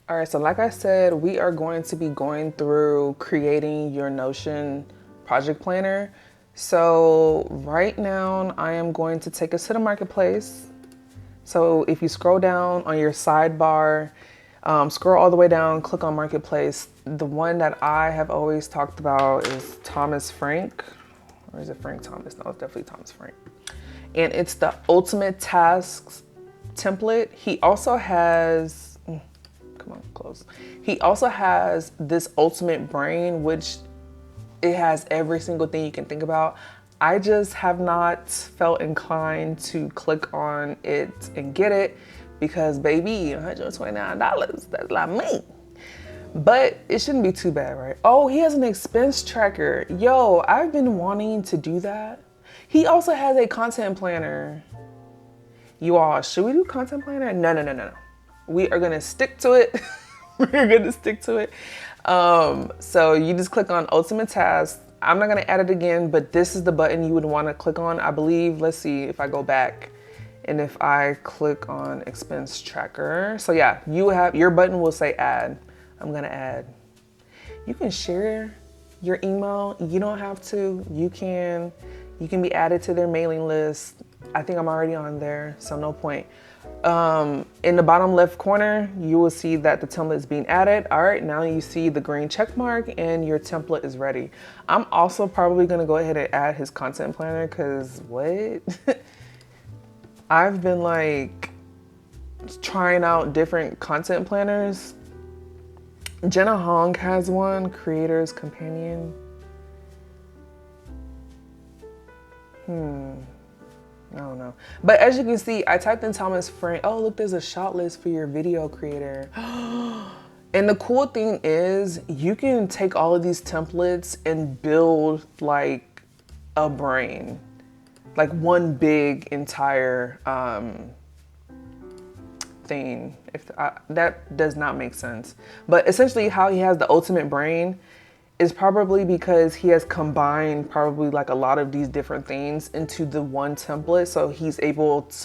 All right, so like I said, we are going to be going through creating your Notion project planner. So right now I am going to take us to the marketplace. So if you scroll down on your sidebar, scroll all the way down, click on marketplace. The one that I have always talked about is Thomas Frank, or is it Frank Thomas? No, it's definitely Thomas Frank. And it's the ultimate tasks template. He also has, come on, close. He also has this ultimate brain, which it has every single thing you can think about. I just have not felt inclined to click on it and get it because baby, $129, that's like me. But it shouldn't be too bad, right? Oh, he has an expense tracker. Yo, I've been wanting to do that. He also has a content planner. You all, should we do content planner? No. We are gonna stick to it. We're gonna stick to it. So you just click on ultimate tasks. I'm not gonna add it again, but this is the button you would wanna click on. I believe, let's see if I go back and if I click on expense tracker. So yeah, your button will say add. I'm gonna add. You can share your email. You don't have to. You can be added to their mailing list. I think I'm already on there, so no point. In the bottom left corner, you will see that the template is being added. All right, now you see the green check mark and your template is ready. I'm also probably gonna go ahead and add his content planner because what? I've been like trying out different content planners. Jenna Hong has one, Creator's Companion. I don't know. But as you can see, I typed in Thomas Frank. Oh, look, there's a shot list for your video creator. And the cool thing is you can take all of these templates and build like a brain, like one big entire thing. That does not make sense. But essentially how he has the ultimate brain is probably because he has combined probably like a lot of these different things into the one template. So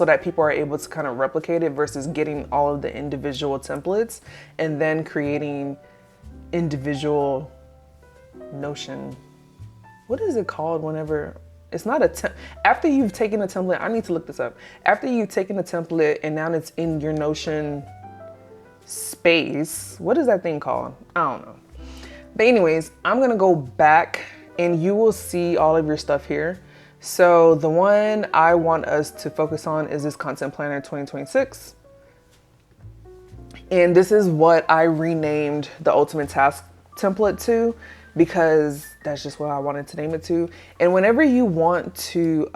that people are able to kind of replicate it versus getting all of the individual templates and then creating individual Notion. What is it called whenever it's not after you've taken a template, I need to look this up. After you've taken a template and now it's in your Notion space, what is that thing called? I don't know. But anyways, I'm gonna go back and you will see all of your stuff here. So the one I want us to focus on is this Content Planner 2026. And this is what I renamed the Ultimate Task template to because that's just what I wanted to name it to. And whenever you want to,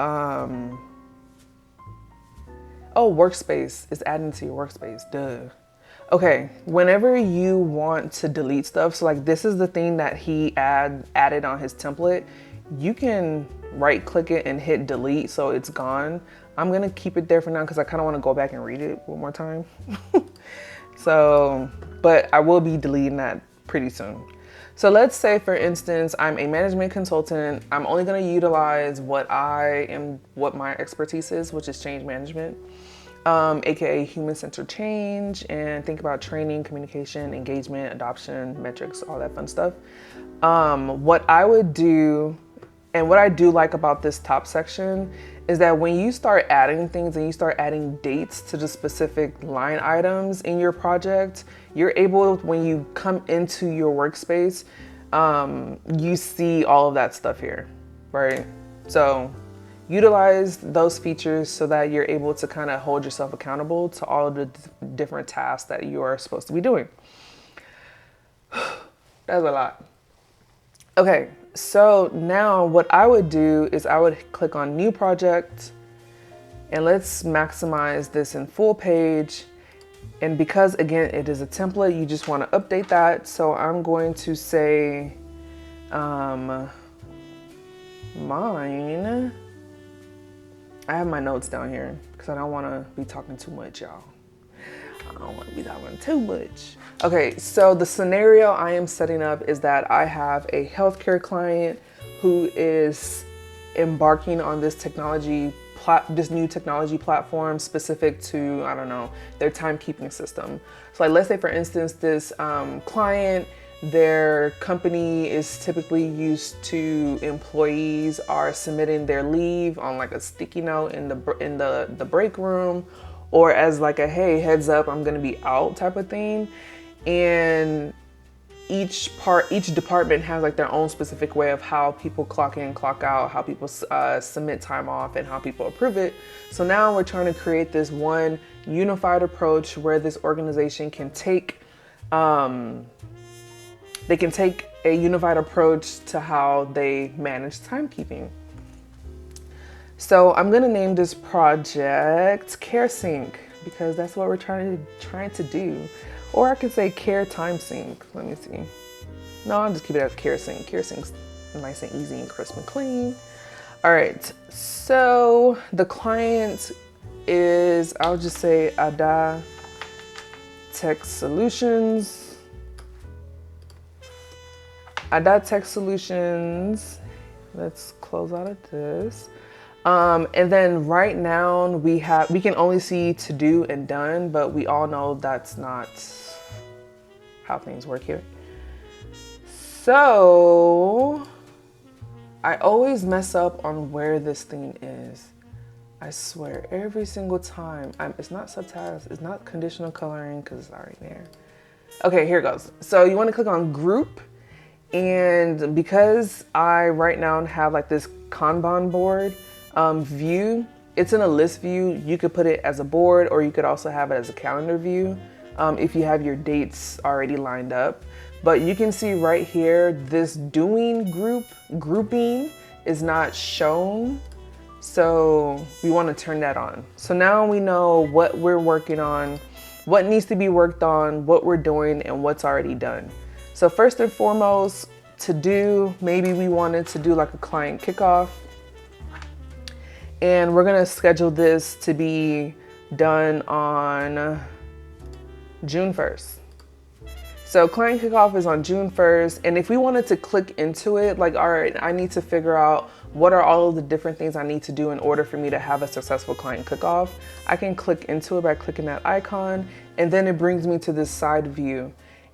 workspace is adding to your workspace, duh. Okay, whenever you want to delete stuff, so like this is the thing that he added on his template, you can right click it and hit delete so it's gone. I'm gonna keep it there for now because I kind of want to go back and read it one more time. So, but I will be deleting that pretty soon. So let's say for instance, I'm a management consultant. I'm only gonna utilize what my expertise is, which is change management. AKA human-centered change, and think about training, communication, engagement, adoption, metrics, all that fun stuff. What I would do, and what I do like about this top section is that when you start adding things and you start adding dates to the specific line items in your project, you're able, when you come into your workspace, you see all of that stuff here, right? So utilize those features so that you're able to kind of hold yourself accountable to all of the different tasks that you are supposed to be doing. That's a lot. Okay, so now what I would do is I would click on new project and let's maximize this in full page. And because again, it is a template, you just want to update that. So I'm going to say, mine. I have my notes down here because I don't want to be talking too much, y'all. I don't want to be talking too much. Okay, so the scenario I am setting up is that I have a healthcare client who is embarking on this technology this new technology platform specific to, I don't know, their timekeeping system. So like, let's say for instance, this client, their company is typically used to employees are submitting their leave on like a sticky note in the break room, or as like a, hey, heads up, I'm gonna be out type of thing. And each department has like their own specific way of how people clock in, clock out, how people submit time off, and how people approve it. So now we're trying to create this one unified approach where this organization can take a unified approach to how they manage timekeeping. So I'm gonna name this project Care Sync because that's what we're trying to do. Or I could say Care Time Sync. Let me see. No, I'll just keep it as Care Sync. Care Sync's nice and easy and crisp and clean. All right, so the client is, I'll just say Ada Tech Solutions. Ada Tech Solutions. Let's close out of this. And then right now we can only see to do and done, but we all know that's not how things work here. So I always mess up on where this thing is. I swear every single time. It's not subtask, it's not conditional coloring because it's already there. Okay, here it goes. So you want to click on group, and because I right now have like this Kanban board view, it's in a list view. You could put it as a board, or you could also have it as a calendar view if you have your dates already lined up. But you can see right here, this doing grouping is not shown. So we want to turn that on. So now we know what we're working on, what needs to be worked on, what we're doing, and what's already done. So first and foremost, to do, maybe we wanted to do like a client kickoff. And we're gonna schedule this to be done on June 1st. So client kickoff is on June 1st. And if we wanted to click into it, like, all right, I need to figure out what are all of the different things I need to do in order for me to have a successful client kickoff, I can click into it by clicking that icon, and then it brings me to this side view.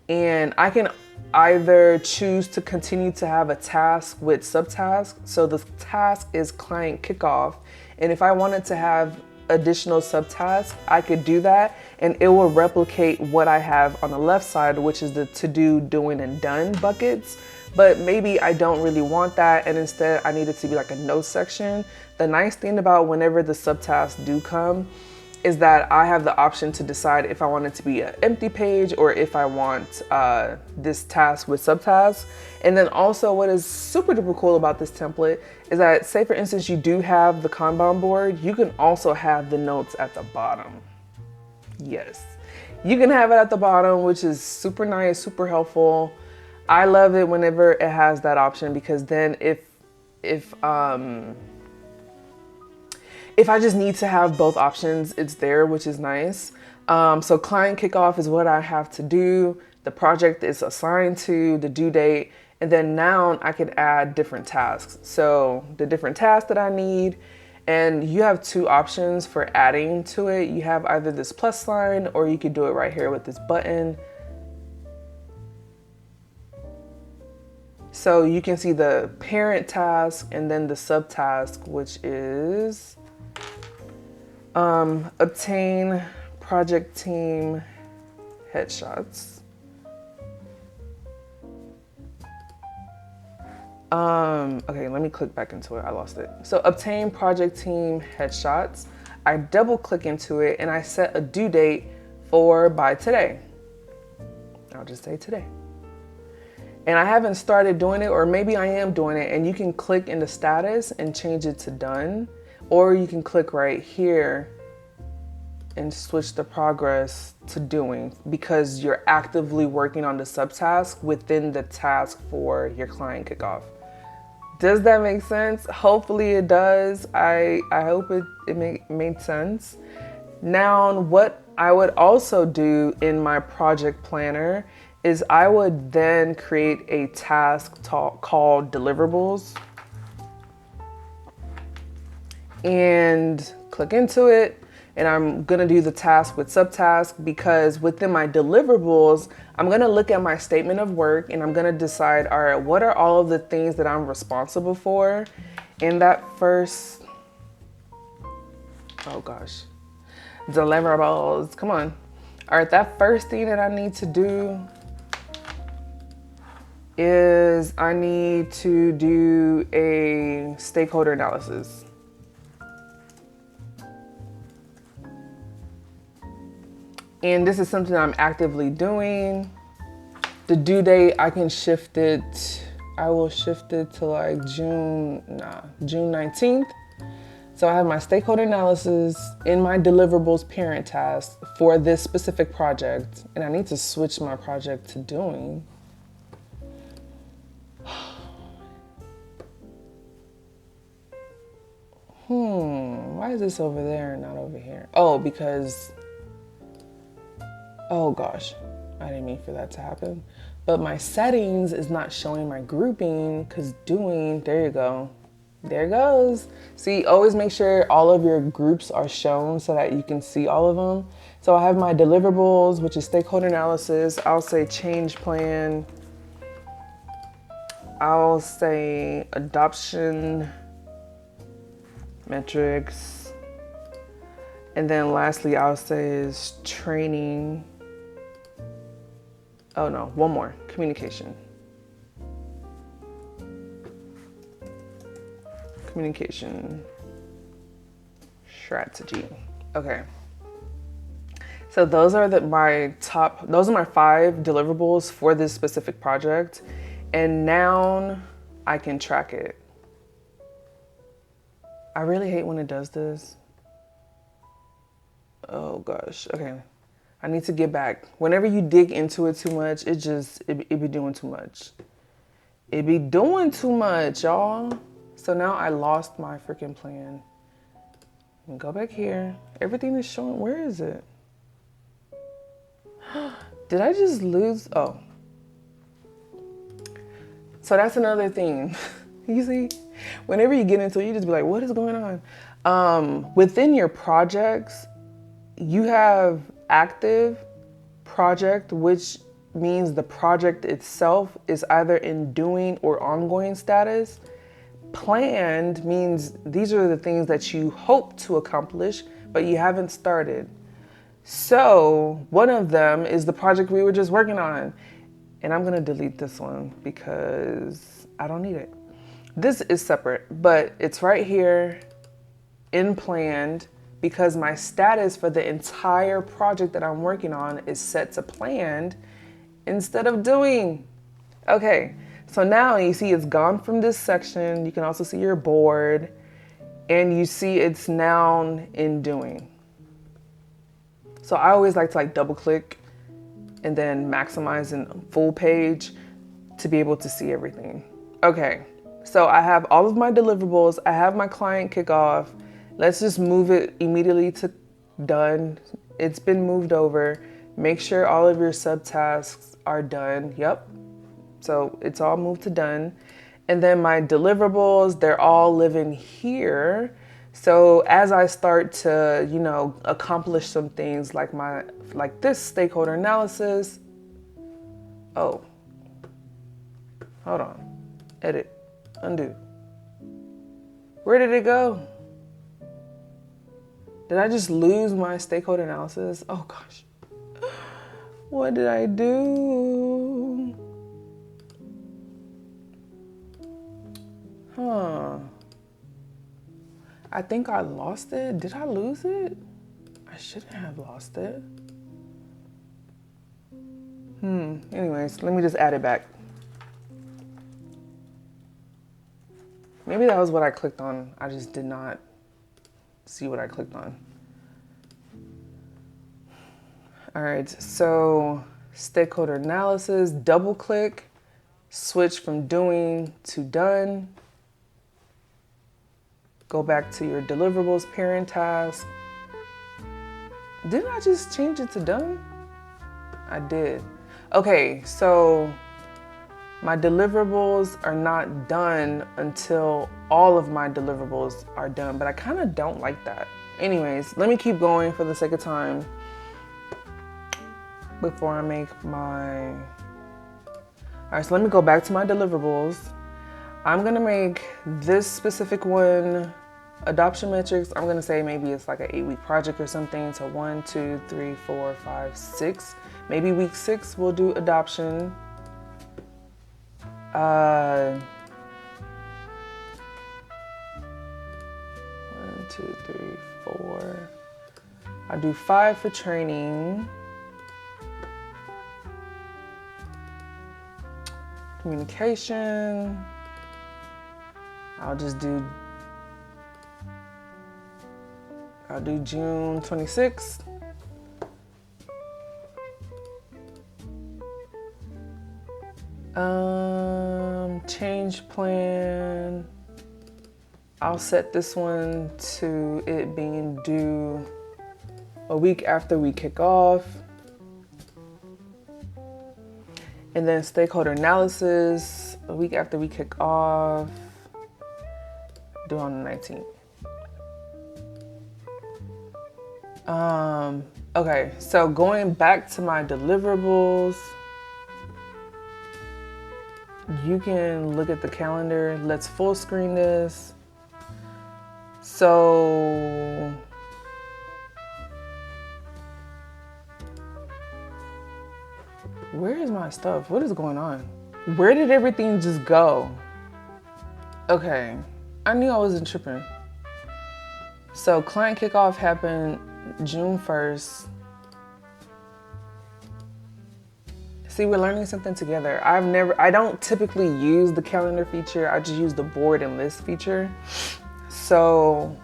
And I can either choose to continue to have a task with subtasks. So the task is client kickoff. And if I wanted to have additional subtasks, I could do that, and it will replicate what I have on the left side, which is the to do, doing, and done buckets. But maybe I don't really want that, and instead I need it to be like a notes section. The nice thing about whenever the subtasks do come is that I have the option to decide if I want it to be an empty page or if I want this task with subtasks. And then also what is super duper cool about this template is that, say for instance, you do have the Kanban board, you can also have the notes at the bottom. Yes, you can have it at the bottom, which is super nice, super helpful. I love it whenever it has that option, because then if I just need to have both options, it's there, which is nice. So client kickoff is what I have to do. The project is assigned to the due date. And then now I could add different tasks. So the different tasks that I need, and you have two options for adding to it. You have either this plus sign, or you could do it right here with this button. So you can see the parent task and then the subtask, which is obtain project team headshots. Okay, let me click back into it. I lost it. So obtain project team headshots. I double click into it and I set a due date for by today. I'll just say today. And I haven't started doing it, or maybe I am doing it, and you can click in the status and change it to done, or you can click right here and switch the progress to doing, because you're actively working on the subtask within the task for your client kickoff. Does that make sense? Hopefully it does. I hope it made sense. Now, what I would also do in my project planner is I would then create a task called deliverables. and click into it. And I'm gonna do the task with subtask, because within my deliverables, I'm gonna look at my statement of work and I'm gonna decide, all right, what are all of the things that I'm responsible for in that first, oh gosh, deliverables, come on. All right, that first thing that I need to do is I need to do a stakeholder analysis. And this is something I'm actively doing. The due date, I can shift it. I will shift it to like June 19th. So I have my stakeholder analysis in my deliverables parent task for this specific project. And I need to switch my project to doing. Why is this over there and not over here? Oh, because, oh gosh, I didn't mean for that to happen. But my settings is not showing my grouping, because doing, there you go. There it goes. See, always make sure all of your groups are shown so that you can see all of them. So I have my deliverables, which is stakeholder analysis. I'll say change plan. I'll say adoption metrics. And then lastly, I'll say is training. Oh no, one more, communication. Communication strategy. Okay. So those are my 5 deliverables for this specific project. And now I can track it. I really hate when it does this. Oh gosh, okay. I need to get back. Whenever you dig into it too much, it be doing too much. It be doing too much, y'all. So now I lost my freaking plan. Go back here. Everything is showing, where is it? Did I just lose? Oh. So that's another thing. You see, whenever you get into it, you just be like, what is going on? Within your projects, you have active project, which means the project itself is either in doing or ongoing status. Planned means these are the things that you hope to accomplish, but you haven't started. So one of them is the project we were just working on. And I'm gonna delete this one because I don't need it. This is separate, but it's right here in planned, because my status for the entire project that I'm working on is set to planned instead of doing. Okay, so now you see it's gone from this section. You can also see your board, and you see it's now in doing. So I always like to double click and then maximize in full page to be able to see everything. Okay, so I have all of my deliverables. I have my client kickoff. Let's just move it immediately to done. It's been moved over. Make sure all of your subtasks are done. Yep. So it's all moved to done. And then my deliverables, they're all living here. So as I start to, accomplish some things like this stakeholder analysis. Oh, hold on. Edit, undo. Where did it go? Did I just lose my stakeholder analysis? Oh gosh. What did I do? Huh. I think I lost it. Did I lose it? I shouldn't have lost it. Anyways, let me just add it back. Maybe that was what I clicked on. I just did not see what I clicked on. All right, so stakeholder analysis, double click, switch from doing to done. Go back to your deliverables parent task. Didn't I just change it to done? I did. Okay, so My deliverables are not done until all of my deliverables are done, but I kind of don't like that. Anyways, let me keep going for the sake of time before I make my... All right, so let me go back to my deliverables. I'm gonna make this specific one adoption metrics. I'm gonna say maybe it's like an 8-week project or something. So 1, 2, 3, 4, 5, 6. Maybe week 6 we'll do adoption. 1, 2, 3, 4. I'll do 5 for training. Communication. I'll do June 26th. Change plan. I'll set this one to it being due a week after we kick off. And then stakeholder analysis, a week after we kick off, due on the 19th. Okay, so going back to my deliverables, you can look at the calendar. Let's full screen this. So where is my stuff? What is going on? Where did everything just go? Okay, I knew I wasn't tripping. So client kickoff happened June 1st. See, we're learning something together. I don't typically use the calendar feature. I just use the board and list feature. So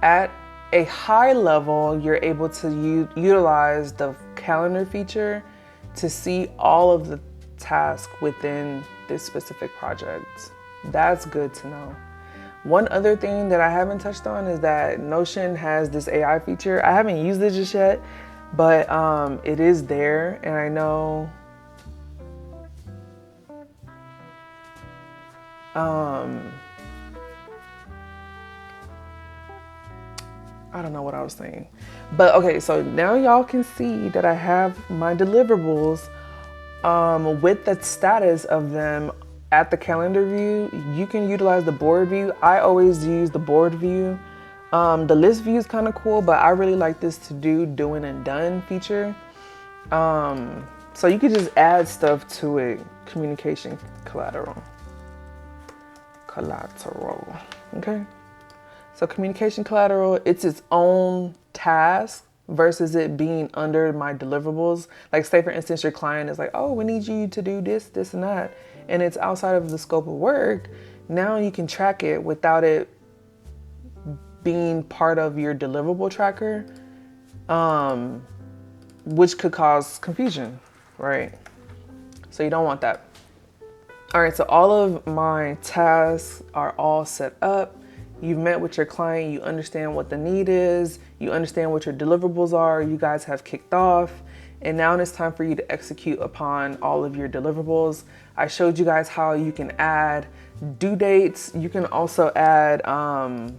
at a high level, you're able to utilize the calendar feature to see all of the tasks within this specific project. That's good to know. One other thing that I haven't touched on is that Notion has this AI feature. I haven't used it just yet, but it is there, and I know I don't know what I was saying, but okay, so now y'all can see that I have my deliverables with the status of them at the calendar view. You can utilize the board view. I always use the board view. The list view is kind of cool, but I really like this to do doing and done feature. So you could just add stuff to it. Communication collateral. Okay. So communication collateral, it's its own task versus it being under my deliverables. Like say for instance, your client is like, oh, we need you to do this, this and that. And it's outside of the scope of work. Now you can track it without it being part of your deliverable tracker, which could cause confusion, right? So you don't want that. All right, so all of my tasks are all set up. You've met with your client, you understand what the need is, you understand what your deliverables are, you guys have kicked off, and now it's time for you to execute upon all of your deliverables. I showed you guys how you can add due dates. You can also add, I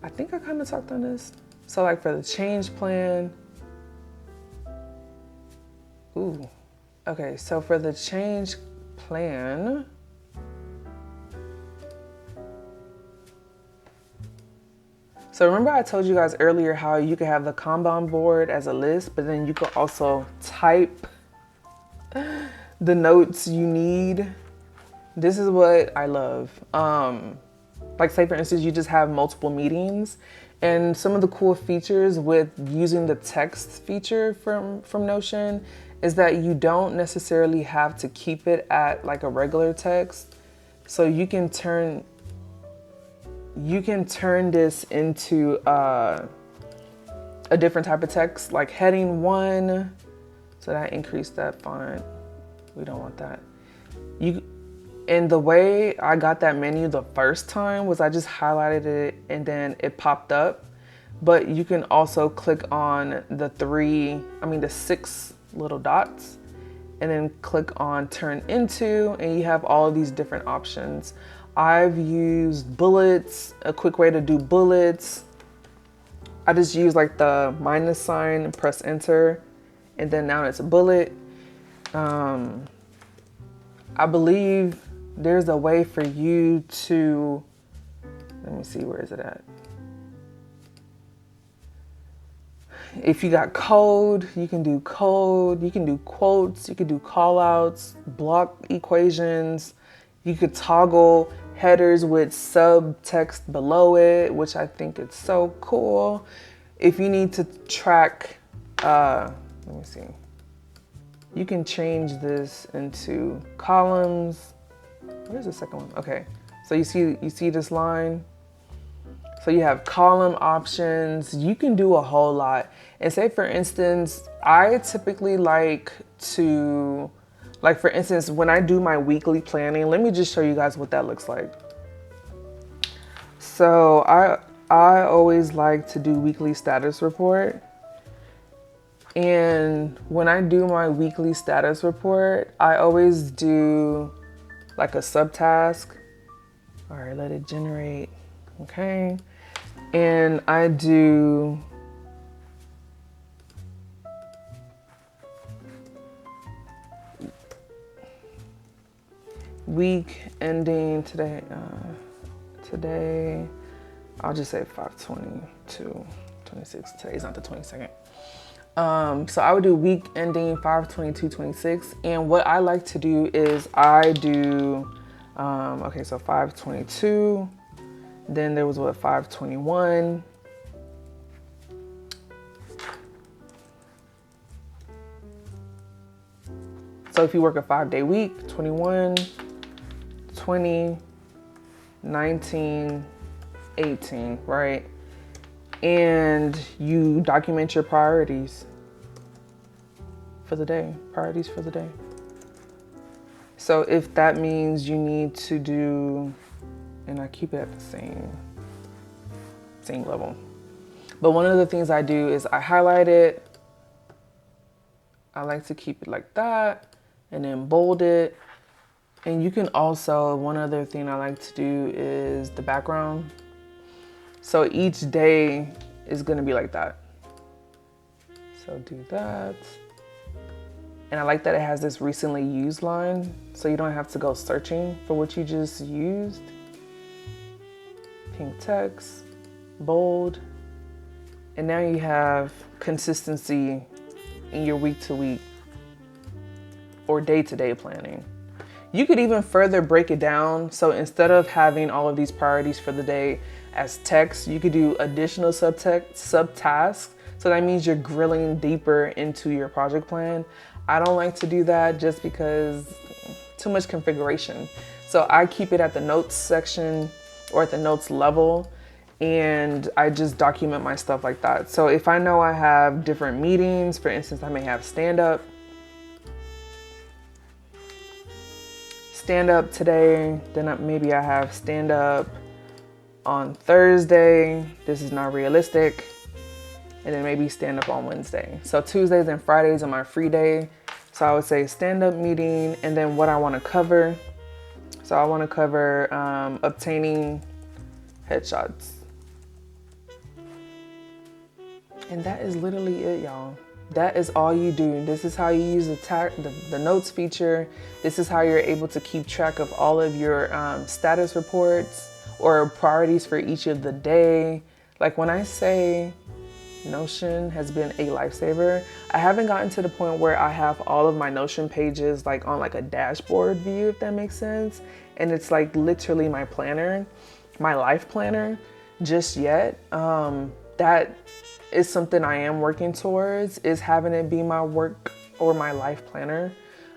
think I kind of talked on this. So like for the change plan, okay, so for the change plan, so remember I told you guys earlier how you can have the Kanban board as a list, but then you can also type the notes you need. This is what I love. Like say for instance, you just have multiple meetings, and some of the cool features with using the text feature from Notion is that you don't necessarily have to keep it at like a regular text. So you can turn this into a different type of text, like heading 1. So that increased that font. We don't want that. And the way I got that menu the first time was I just highlighted it and then it popped up. But you can also click on the 6 little dots and then click on turn into, and you have all of these different options. I've used bullets, a quick way to do bullets. I just use like the minus sign and press enter, and then now it's a bullet. I believe there's a way for you to, let me see, where is it at? If you got code, you can do quotes, you can do call outs, block equations, you could toggle headers with subtext below it, which I think is so cool. If you need to track, let me see. You can change this into columns. Where's the second one? Okay, so you see this line? So you have column options. You can do a whole lot. And say for instance, I typically like to, like for instance, when I do my weekly planning, let me just show you guys what that looks like. So I always like to do weekly status report. And when I do my weekly status report, I always do like a subtask. All right, let it generate. Okay. And I do week ending today. Today, I'll just say 5/22/26. Today's not the 22nd. So I would do week ending 5/22/26. And what I like to do is I do, okay, so 5/22. Then there was what, 5/21. So if you work a 5-day week, 21, 20, 19, 18, right? And you document your priorities for the day, priorities for the day. So if that means you need to do, and I keep it at the same level. But one of the things I do is I highlight it. I like to keep it like that and then bold it. And you can also, one other thing I like to do is the background. So each day is gonna be like that. So do that. And I like that it has this recently used line, so you don't have to go searching for what you just used. Pink text, bold. And now you have consistency in your week-to-week or day-to-day planning. You could even further break it down. So instead of having all of these priorities for the day as text, you could do additional subtasks. So that means you're grilling deeper into your project plan. I don't like to do that just because too much configuration. So I keep it at the notes section or at the notes level, and I just document my stuff like that. So if I know I have different meetings, for instance, I may have stand-up today, then maybe I have stand-up on Thursday. This is not realistic. And then maybe stand-up on Wednesday. So Tuesdays and Fridays are my free day. So I would say stand-up meeting, and then what I want to cover. So I want to cover obtaining headshots. And that is literally it, y'all. That is all you do. This is how you use the notes feature. This is how you're able to keep track of all of your status reports or priorities for each of the day. Like when I say Notion has been a lifesaver, I haven't gotten to the point where I have all of my Notion pages like on like a dashboard view, if that makes sense. And it's like literally my planner, my life planner just yet. That is something I am working towards, is having it be my work or my life planner.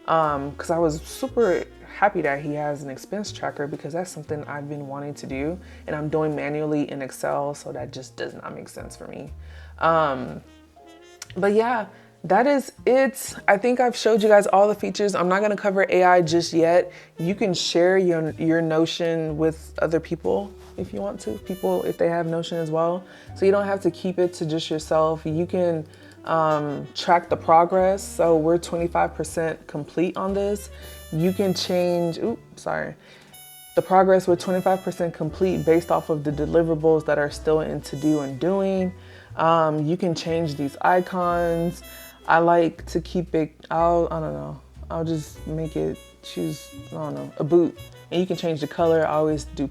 Because I was super happy that he has an expense tracker, because that's something I've been wanting to do and I'm doing manually in Excel, so that just does not make sense for me. But yeah, that is it. I think I've showed you guys all the features. I'm not going to cover AI just yet. You can share your Notion with other people if you want to, if they have Notion as well. So you don't have to keep it to just yourself. You can track the progress. So we're 25% complete on this. You can change, the progress, we're 25% complete based off of the deliverables that are still in to do and doing. You can change these icons. I like to keep it, I don't know, I'll just make it choose, I don't know, a boot. And you can change the color. I always do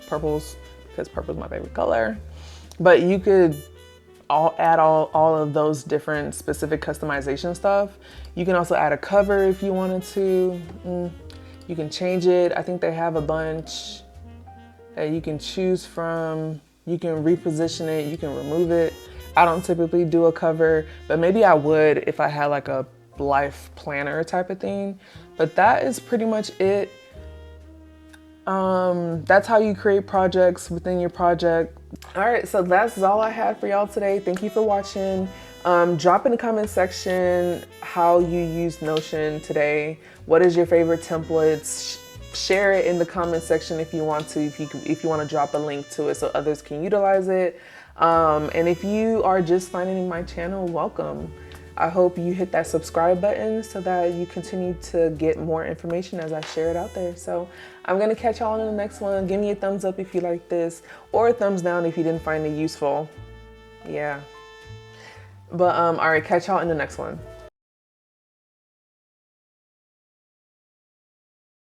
purples because purple is my favorite color. But you could add all of those different specific customization stuff. You can also add a cover if you wanted to. You can change it. I think they have a bunch that you can choose from. You can reposition it, you can remove it. I don't typically do a cover, but maybe I would if I had like a life planner type of thing. But that is pretty much it. That's how you create projects within your project. All right, so that's all I had for y'all today. Thank you for watching. Drop in the comment section how you use Notion today. What is your favorite templates? Share it in the comment section if you want to, if you want to drop a link to it so others can utilize it. And if you are just finding my channel, welcome. I hope you hit that subscribe button so that you continue to get more information as I share it out there. So I'm gonna catch y'all in the next one. Give me a thumbs up if you like this, or a thumbs down if you didn't find it useful. Yeah. But all right, catch y'all in the next one.